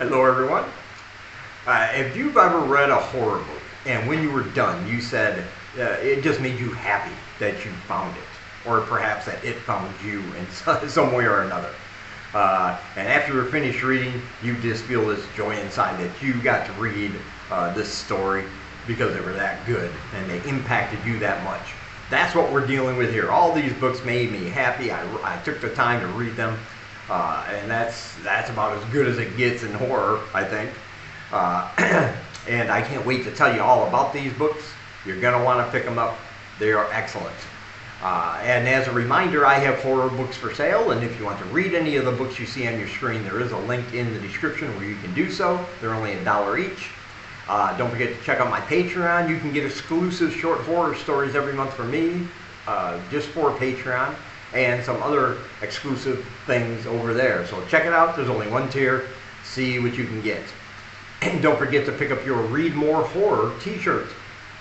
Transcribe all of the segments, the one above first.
Hello everyone. If you've ever read a horror book and when you were done you said it just made you happy that you found it, or perhaps that it found you in some way or another, and after you're finished reading you just feel this joy inside that you got to read this story because they were that good and they impacted you that much. That's what we're dealing with here. All these books made me happy. I took the time to read them. And that's about as good as it gets in horror, I think. And I can't wait to tell you all about these books. You're going to want to pick them up. They are excellent. And as a reminder, I have horror books for sale, and if you want to read any of the books you see on your screen, there is a link in the description where you can do so. They're only $1 each. Don't forget to check out my Patreon. You can get exclusive short horror stories every month from me, just for Patreon, and some other exclusive things over there. So check it out. There's only one tier. See what you can get. And don't forget to pick up your Read More Horror t-shirt.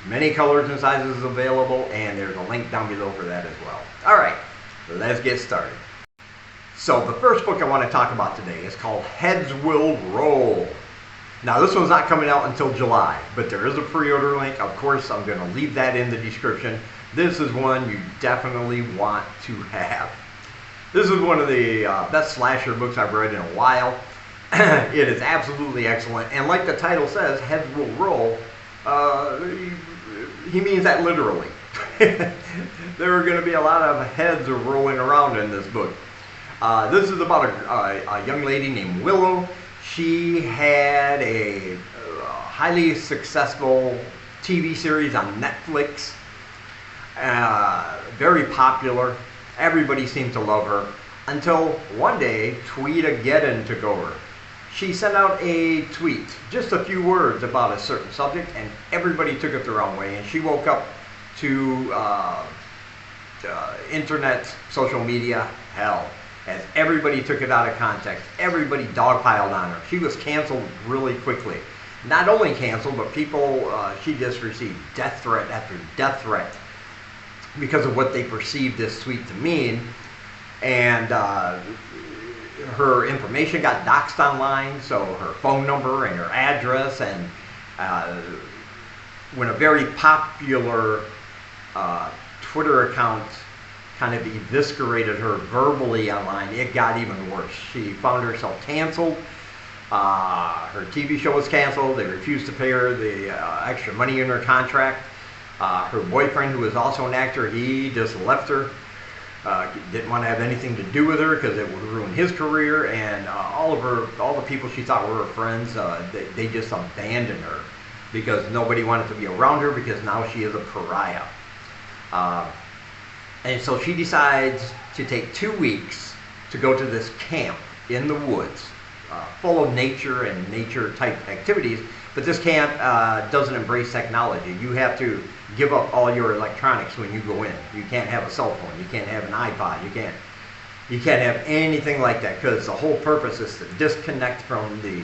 Many colors and sizes available, and there's a link down below for that as well. Alright, let's get started. So the first book I want to talk about today is called Heads Will Roll. Now this one's not coming out until July, but there is a pre-order link. Of course, I'm going to leave that in the description. This is one you definitely want to have. This is one of the best slasher books I've read in a while. It is absolutely excellent, and like the title says, Heads Will Roll, he means that literally. There are going to be a lot of heads rolling around in this book. This is about a young lady named Willow. She had a highly successful TV series on Netflix. Very popular. Everybody seemed to love her until one day Tweet-a-geddon took over. She sent out a tweet, just a few words about a certain subject, and everybody took it the wrong way, and she woke up to internet, social media hell, as everybody took it out of context. Everybody dogpiled on her. She was canceled really quickly. Not only canceled, but people, she just received death threat after death threat because of what they perceived this tweet to mean, and her information got doxed online, so her phone number and her address, and when a very popular Twitter account kind of eviscerated her verbally online, it got even worse. She found herself canceled. Her TV show was canceled. They refused to pay her the extra money in her contract. Her boyfriend, who was also an actor, he just left her. Didn't want to have anything to do with her because it would ruin his career, and all the people she thought were her friends, they just abandoned her because nobody wanted to be around her because now she is a pariah. And so she decides to take 2 weeks to go to this camp in the woods, full of nature and nature type activities. But this camp doesn't embrace technology. You have to give up all your electronics when you go in. You can't have a cell phone. You can't have an iPod. You can't have anything like that, because the whole purpose is to disconnect from the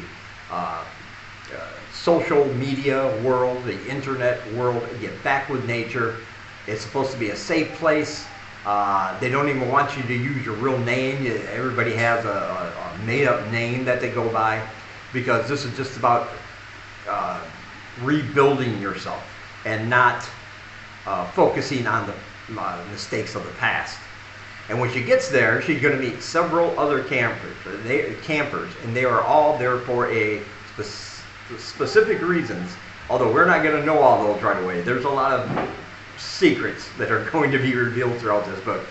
social media world, the internet world, get back with nature. It's supposed to be a safe place. They don't even want you to use your real name. Everybody has a made-up name that they go by, because this is just about rebuilding yourself and not focusing on the mistakes of the past. And when she gets there, she's going to meet several other campers, and they are all there for a specific reasons, although we're not going to know all those right away. There's a lot of secrets that are going to be revealed throughout this book.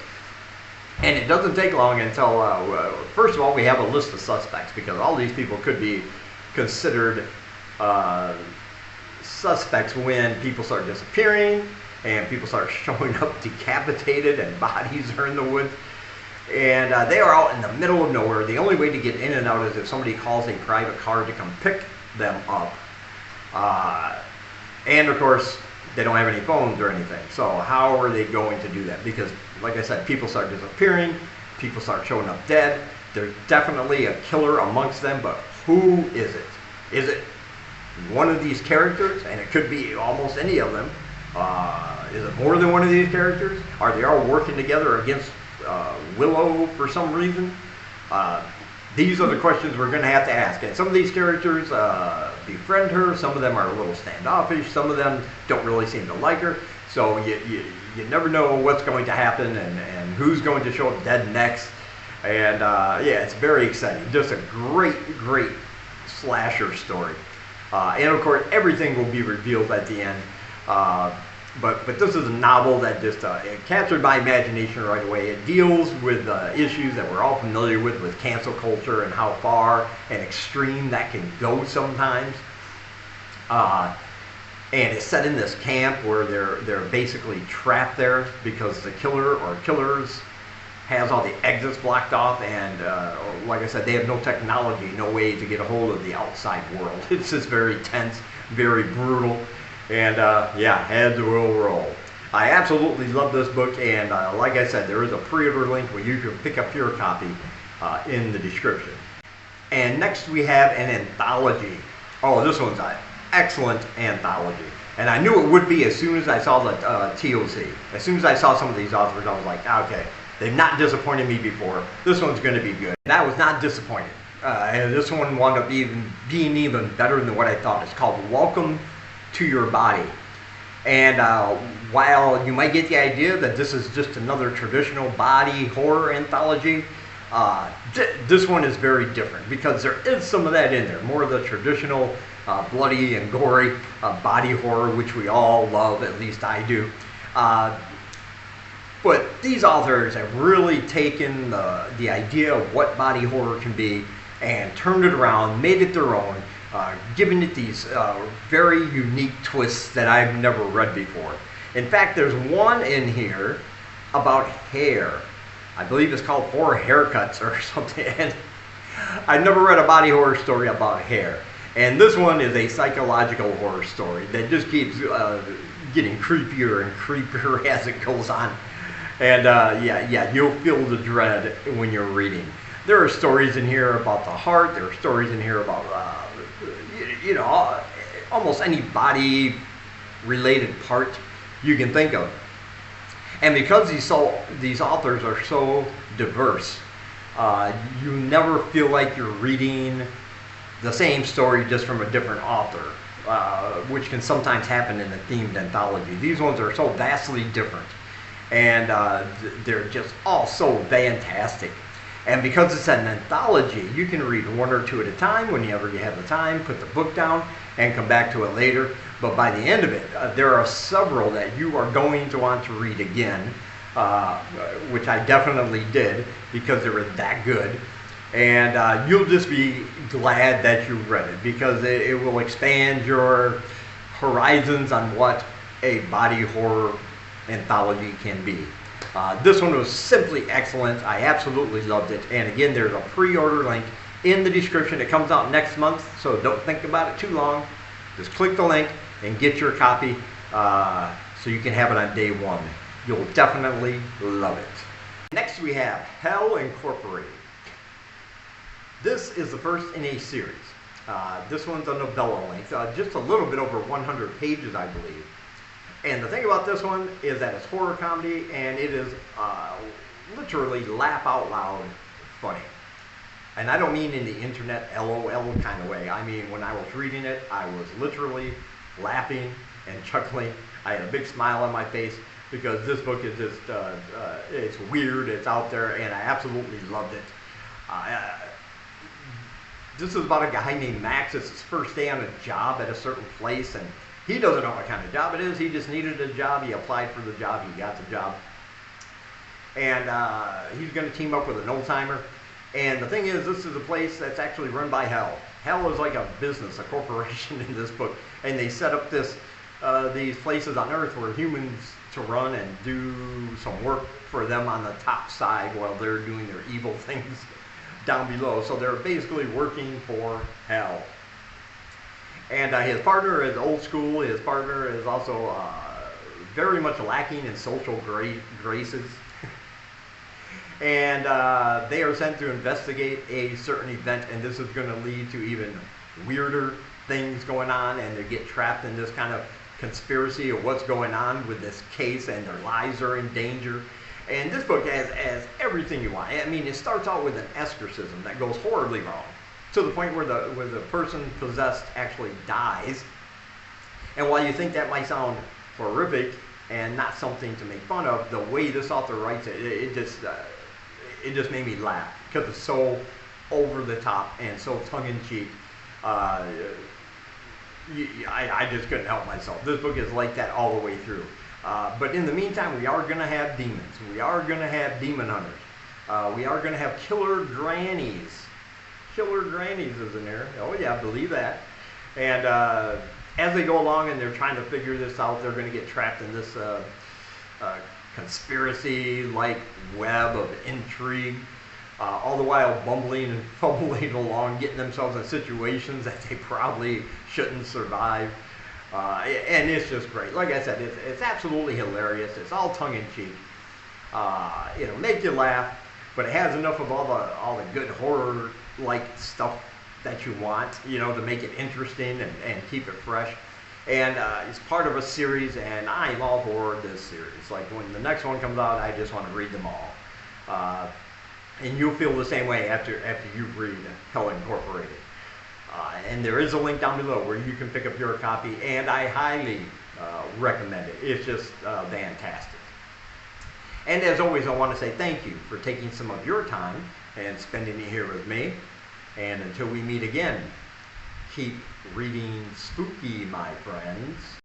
And it doesn't take long until, first of all, we have a list of suspects, because all these people could be considered suspects when people start disappearing and people start showing up decapitated and bodies are in the woods. And they are out in the middle of nowhere. The only way to get in and out is if somebody calls a private car to come pick them up. And of course, they don't have any phones or anything. So how are they going to do that? Because, like I said, people start disappearing, people start showing up dead. There's definitely a killer amongst them, but who is it? Is it one of these characters? And it could be almost any of them. Is it more than one of these characters? Are they all working together against Willow for some reason? These are the questions we're going to have to ask. And some of these characters befriend her. Some of them are a little standoffish. Some of them don't really seem to like her. So you never know what's going to happen and who's going to show up dead next. And yeah, it's very exciting. Just a great, great slasher story. And of course, everything will be revealed at the end. But this is a novel that just it captured my imagination right away. It deals with issues that we're all familiar with cancel culture and how far and extreme that can go sometimes. And it's set in this camp where they're basically trapped there because the killer or killers has all the exits blocked off, and like I said, they have no technology, no way to get a hold of the outside world. It's just very tense, very brutal. And yeah, heads will roll. I absolutely love this book, and like I said, there is a pre-order link where you can pick up your copy in the description. And next we have an anthology. Oh, this one's an excellent anthology. And I knew it would be as soon as I saw the TOC. As soon as I saw some of these authors, I was like, okay, they've not disappointed me before. This one's going to be good. And I was not disappointed. And this one wound up being even better than what I thought. It's called Welcome to Your Body. And while you might get the idea that this is just another traditional body horror anthology, this one is very different because there is some of that in there. More of the traditional bloody and gory body horror, which we all love, at least I do. But these authors have really taken the idea of what body horror can be and turned it around, made it their own, giving it these very unique twists that I've never read before. In fact, there's one in here about hair. I believe it's called Horror Haircuts or something. And I've never read a body horror story about hair. And this one is a psychological horror story that just keeps getting creepier and creepier as it goes on. And yeah, you'll feel the dread when you're reading. There are stories in here about the heart. There are stories in here about, you know, almost any body-related part you can think of. And because these authors are so diverse, you never feel like you're reading the same story just from a different author, which can sometimes happen in a themed anthology. These ones are so vastly different, and they're just all so fantastic. And because it's an anthology, you can read one or two at a time whenever you have the time, put the book down, and come back to it later. But by the end of it, there are several that you are going to want to read again, which I definitely did because they were that good. And you'll just be glad that you read it because it will expand your horizons on what a body horror anthology can be. This one was simply excellent. I absolutely loved it. And again, there's a pre-order link in the description. It comes out next month, so don't think about it too long. Just click the link and get your copy so you can have it on day one. You'll definitely love it. Next we have Hell Incorporated. This is the first in a series. This one's a novella length, just a little bit over 100 pages, I believe. And the thing about this one is that it's horror comedy, and it is literally laugh out loud funny. And I don't mean in the internet LOL kind of way. I mean, when I was reading it, I was literally laughing and chuckling. I had a big smile on my face because this book is just, it's weird, it's out there, and I absolutely loved it. This is about a guy named Max. It's his first day on a job at a certain place, and he doesn't know what kind of job it is. He just needed a job. He applied for the job. He got the job. And he's going to team up with an old-timer. And the thing is, this is a place that's actually run by Hell. Hell is like a business, a corporation in this book. And they set up these places on Earth for humans to run and do some work for them on the top side while they're doing their evil things down below. So they're basically working for Hell. And his partner is old school. His partner is also very much lacking in social graces. And they are sent to investigate a certain event, and this is going to lead to even weirder things going on, and they get trapped in this kind of conspiracy of what's going on with this case, and their lives are in danger. And this book has everything you want. I mean, it starts out with an exorcism that goes horribly wrong, to the point where the person possessed actually dies. And while you think that might sound horrific and not something to make fun of, the way this author writes it, it just made me laugh, because it's so over the top and so tongue-in-cheek. I just couldn't help myself. This book is like that all the way through. But in the meantime, we are going to have demons. We are going to have demon hunters. We are going to have killer grannies. Killer grannies is in there. Oh yeah, believe that. And as they go along and they're trying to figure this out, they're going to get trapped in this conspiracy-like web of intrigue, all the while bumbling and fumbling along, getting themselves in situations that they probably shouldn't survive. And it's just great. Like I said, it's absolutely hilarious. It's all tongue-in-cheek. It'll make you laugh, but it has enough of all the good horror-like stuff that you want, to make it interesting and keep it fresh. And it's part of a series, and I'm all for this series. Like, when the next one comes out, I just want to read them all. And you'll feel the same way after you read Hell Incorporated. And there is a link down below where you can pick up your copy, and I highly recommend it. It's just fantastic. And as always, I want to say thank you for taking some of your time and spending it here with me. And until we meet again, keep reading spooky, my friends.